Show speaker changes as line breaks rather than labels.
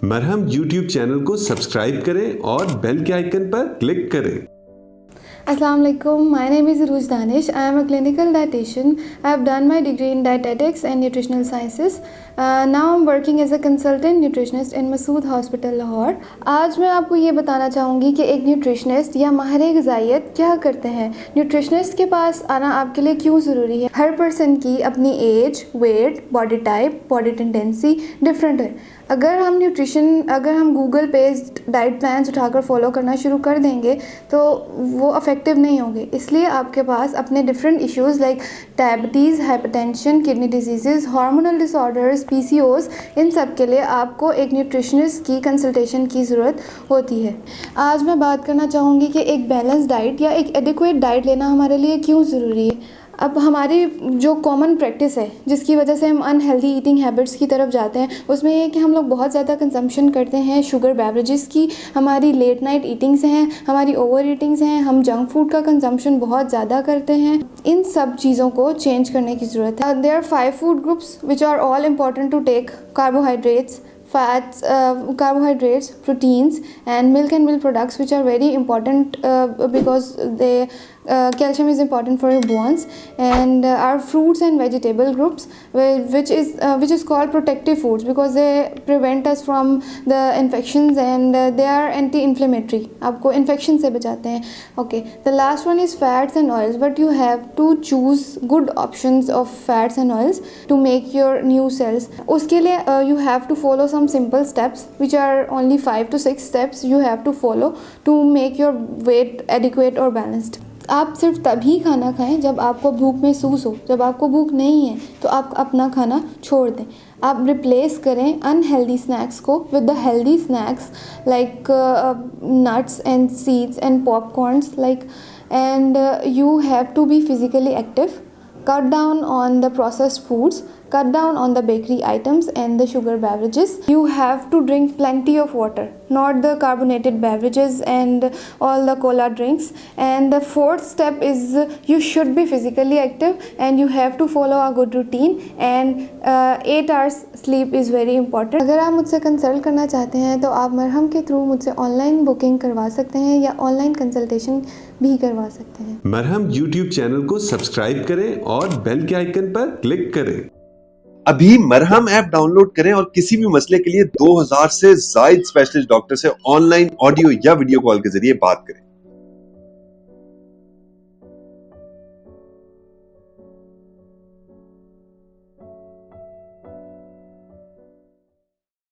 मरहम YouTube channel को subscribe करें और बेल के आइकन पर क्लिक करें।
Assalamu alaikum. My name is Ruj Danish. I am a clinical dietitian. I have done my degree in dietetics and nutritional sciences. Now I'm working as a consultant nutritionist in Masood Hospital, Lahore. आज मैं आपको ये बताना चाहूँगी कि एक nutritionist या माहिर ग़िज़ाइयत क्या करते हैं। न्यूट्रिशनिस्ट के पास आना आपके लिए क्यों ज़रूरी है। हर पर्सन की अपनी age, weight, body type, body tendency different है। अगर हम गूगल पे डाइट प्लान्स उठाकर फॉलो करना शुरू कर देंगे तो वो इफ़ेक्टिव नहीं होंगे। इसलिए आपके पास अपने different issues like diabetes, hypertension, kidney disease, hormonal disorders, PCOS, इन सब के लिए आपको एक न्यूट्रिशनिस्ट की कंसल्टेशन की ज़रूरत होती है। आज मैं बात करना चाहूँगी कि एक बैलेंस डाइट या एक एडिक्वेट डाइट लेना हमारे लिए क्यों ज़रूरी है। अब हमारी जो कॉमन प्रैक्टिस है जिसकी वजह से हम अनहेल्दी ईटिंग हैबिट्स की तरफ जाते हैं, उसमें ये है कि हम लोग बहुत ज़्यादा कंजम्पशन करते हैं शुगर बेवरेजेस की, हमारी लेट नाइट ईटिंग्स हैं, हमारी ओवर ईटिंग्स हैं, हम जंक फूड का कंजम्पशन बहुत ज़्यादा करते हैं। इन सब चीज़ों को चेंज करने की ज़रूरत है। There are 5 food groups which are all important to take: carbohydrates, fats, carbohydrates, proteins, and milk products, which are very important because calcium is important for your bones, and our fruits and vegetable groups, which is called protective foods because they prevent us from the infections, and they are anti-inflammatory, आपको infection से बचाते हैं। Okay, the last one is fats and oils, but you have to choose good options of fats and oils to make your new cells. उसके लिए you have to follow some simple steps which are only 5 to 6 steps you have to follow to make your weight adequate or balanced. आप सिर्फ तभी खाना खाएं जब आपको भूख महसूस हो। जब आपको भूख नहीं है तो आप अपना खाना छोड़ दें। आप रिप्लेस करें अनहेल्दी स्नैक्स को with the healthy snacks like nuts and seeds and popcorns and you have to be physically active. Cut down on the processed foods, cut down on the bakery items and the sugar beverages. You have to drink plenty of water, not the carbonated beverages and all the cola drinks. And the fourth step is you should be physically active and you have to follow a good routine, and 8 hours sleep is very important. अगर आप मुझसे consult करना चाहते हैं तो आप मरहम के थ्रू मुझसे ऑनलाइन बुकिंग करवा सकते हैं या ऑनलाइन कंसल्टेशन भी करवा सकते हैं।
मरहम YouTube चैनल को सब्सक्राइब करें और बेल के आइकन पर क्लिक करें।
अभी मरहम ऐप डाउनलोड करें और किसी भी मसले के लिए 2000 से ज्यादा स्पेशलिस्ट डॉक्टर से ऑनलाइन ऑडियो या वीडियो कॉल के जरिए बात करें।